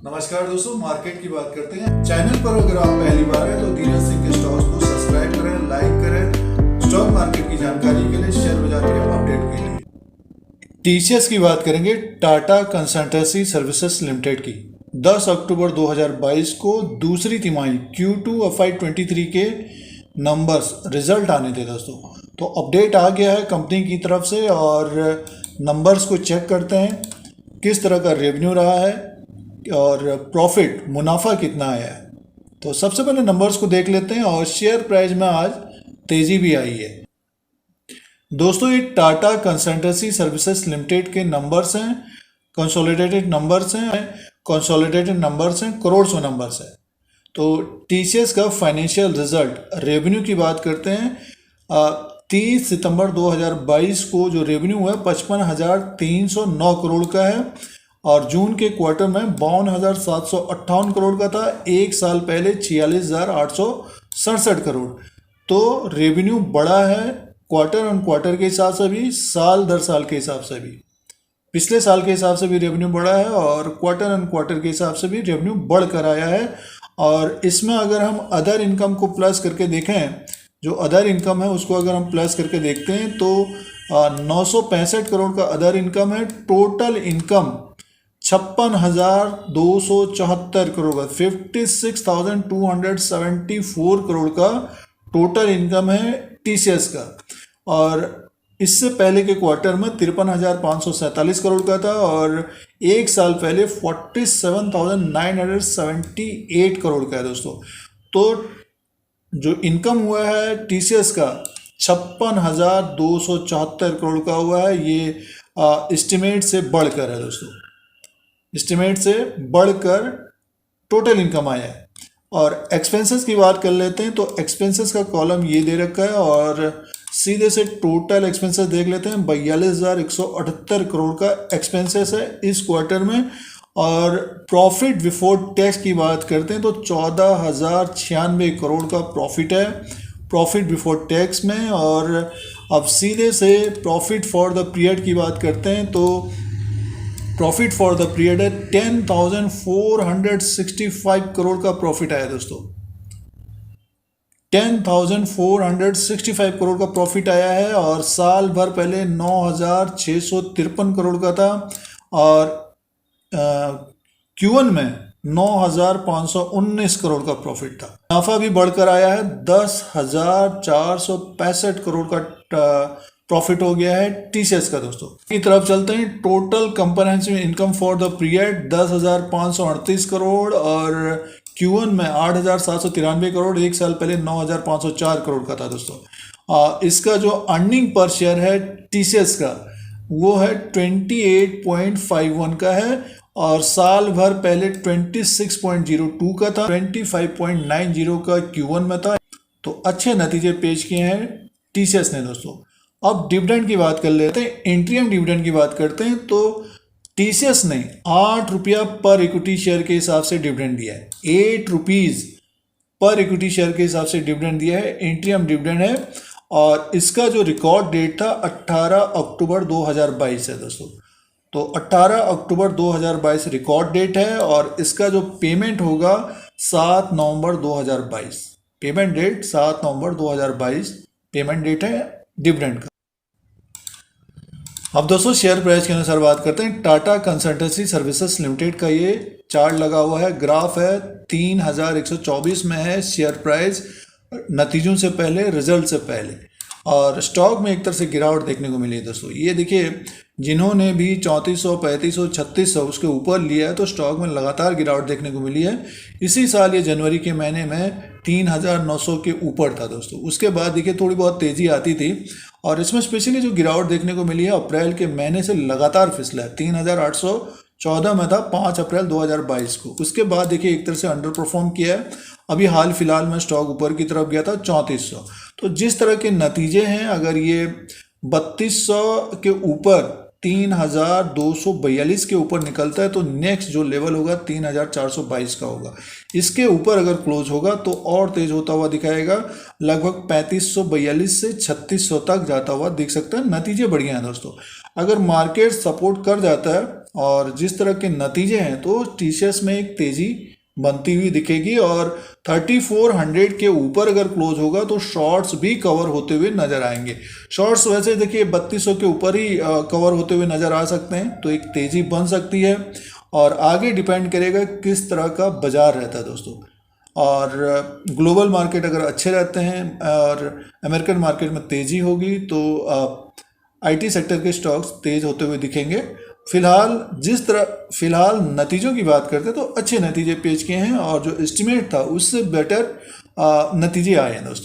नमस्कार दोस्तों, मार्केट की बात करते हैं। चैनल पर अगर आप पहली बार हैं तो धीरज सिंह के स्टॉक्स को सब्सक्राइब करें, लाइक करें। स्टॉक मार्केट की जानकारी के लिए, शेयर बाजार के अपडेट के लिए टीसीएस की बात करेंगे। टाटा कंसल्टेंसी सर्विसेज लिमिटेड की 10 अक्टूबर 2022 को दूसरी तिमाही Q2 FY23 के नंबर्स रिजल्ट आने थे दोस्तों। तो अपडेट आ गया है कंपनी की तरफ से और नंबर्स को चेक करते हैं किस तरह का रेवेन्यू रहा है और प्रॉफिट मुनाफा कितना आया है। तो सबसे पहले नंबर्स को देख लेते हैं और शेयर प्राइस में आज तेजी भी आई है दोस्तों। ये टाटा कंसल्टेंसी सर्विसेज लिमिटेड के नंबर्स हैं, कंसोलिडेटेड नंबर्स हैं, करोड़ों नंबर्स हैं। तो टीसीएस का फाइनेंशियल रिजल्ट रेवेन्यू की बात करते हैं। 30 सितंबर 2022 को जो रेवेन्यू है 55,309 करोड़ का है और जून के क्वार्टर में 52,758 करोड़ का था। एक साल पहले 46,867 करोड़। तो रेवेन्यू बढ़ा है क्वार्टर ऑन क्वार्टर के हिसाब से भी, साल दर साल के हिसाब से भी। पिछले साल के हिसाब से भी रेवेन्यू बढ़ा है और क्वार्टर ऑन क्वार्टर के हिसाब से भी रेवेन्यू बढ़ कर आया है। और इसमें अगर हम अदर इनकम को प्लस करके देखें, जो अदर इनकम है उसको अगर हम प्लस करके देखते हैं तो 965 करोड़ का अदर इनकम है। टोटल इनकम 56,274 करोड़ का, 56,274 करोड़ का टोटल इनकम है टीसीएस का। और इससे पहले के क्वार्टर में 53,547 करोड़ का था और एक साल पहले 47,978 करोड़ का है दोस्तों। तो जो इनकम हुआ है टीसीएस का 56,274 करोड़ का हुआ है। ये एस्टिमेट से बढ़कर है दोस्तों, एस्टिमेट से बढ़कर टोटल इनकम आया है। और एक्सपेंसेस की बात कर लेते हैं तो एक्सपेंसेस का कॉलम ये दे रखा है और सीधे से टोटल एक्सपेंसेस देख लेते हैं। 42,178 करोड़ का एक्सपेंसेस है इस क्वार्टर में। और प्रॉफिट बिफोर टैक्स की बात करते हैं तो 14,096 करोड़ का प्रॉफिट है प्रॉफिट बिफोर टैक्स में। और अब सीधे से प्रॉफिट फॉर द पीरियड की बात करते हैं तो प्रॉफिट फॉर द पीरियड है 10,465 करोड़ का प्रॉफिट आया दोस्तों। 10,465 करोड़ का प्रॉफिट आया है और साल भर पहले 9,653 करोड़ का था और Q1 में 9,519 करोड़ का प्रॉफिट था। मुनाफा भी बढ़कर आया है, 10,465 करोड़ का प्रॉफिट हो गया है टीसीएस का दोस्तों। की तरफ चलते हैं। Total comprehensive income for the period 10,538 crore और Q1 में 8,793 करोड़, एक साल पहले 9,504 करोड़ का था दोस्तों। इसका जो अर्निंग पर शेयर है टीसीएस का वो है 28.51 का है और साल भर पहले 26.02 का था, 25.90 का Q1 में था। तो अच्छे नतीजे पेश किए हैं टीसीएस ने दोस्तों। अब डिविडेंड की बात कर लेते हैं। इंट्रीम डिविडेंड की बात करते हैं तो टीसीएस ने 8 रुपया पर इक्विटी शेयर के हिसाब से डिविडेंड दिया है। 8 रुपीज़ पर इक्विटी शेयर के हिसाब से डिविडेंड दिया है, इंट्रीम डिविडेंड है। और इसका जो रिकॉर्ड डेट था 18 अक्टूबर 2022 है दोस्तों। तो 18 अक्टूबर 2022 रिकॉर्ड डेट है और इसका जो पेमेंट होगा 7 नवंबर 2022। पेमेंट डेट 7 नवंबर 2022 पेमेंट डेट है डिविडेंड का। अब दोस्तों शेयर प्राइस के अनुसार बात करते हैं। टाटा कंसल्टेंसी सर्विसेज लिमिटेड का ये चार्ट लगा हुआ है, ग्राफ है, 3,124 में है शेयर प्राइस नतीजों से पहले, रिजल्ट से पहले। और स्टॉक में एक तरह से गिरावट देखने को मिली है दोस्तों। ये देखिए, जिन्होंने भी 3400, 3500, 3600 उसके ऊपर लिया है तो स्टॉक में लगातार गिरावट देखने को मिली है। इसी साल ये जनवरी के महीने में 3,900 के ऊपर था दोस्तों। उसके बाद देखिए थोड़ी बहुत तेज़ी आती थी और इसमें स्पेशली जो गिरावट देखने को मिली है अप्रैल के महीने से लगातार फिसला है। 3,814 में था 5 अप्रैल 2022 को। उसके बाद देखिए एक तरह से अंडर परफॉर्म किया है। अभी हाल फिलहाल में स्टॉक ऊपर की तरफ गया था 3400। तो जिस तरह के नतीजे हैं, अगर ये 3200 के ऊपर 3,242 के ऊपर निकलता है तो नेक्स्ट जो लेवल होगा 3,422 का होगा। इसके ऊपर अगर क्लोज होगा तो और तेज होता हुआ दिखाएगा, लगभग 3542 से 3600 तक जाता हुआ दिख सकता है। नतीजे बढ़िया हैं दोस्तों। अगर मार्केट सपोर्ट कर जाता है और जिस तरह के नतीजे हैं तो टीसीएस में एक तेजी बनती हुई दिखेगी और 3400 के ऊपर अगर क्लोज होगा तो शॉर्ट्स भी कवर होते हुए नजर आएंगे। शॉर्ट्स वैसे देखिए 3200 के ऊपर ही कवर होते हुए नजर आ सकते हैं, तो एक तेजी बन सकती है और आगे डिपेंड करेगा किस तरह का बाजार रहता है दोस्तों। और ग्लोबल मार्केट अगर अच्छे रहते हैं और अमेरिकन मार्केट में तेजी होगी तो आईटी सेक्टर के स्टॉक्स तेज होते हुए दिखेंगे। फिलहाल नतीजों की बात करते हैं तो अच्छे नतीजे पेश किए हैं और जो एस्टिमेट था उससे बेटर नतीजे आए हैं दोस्तों।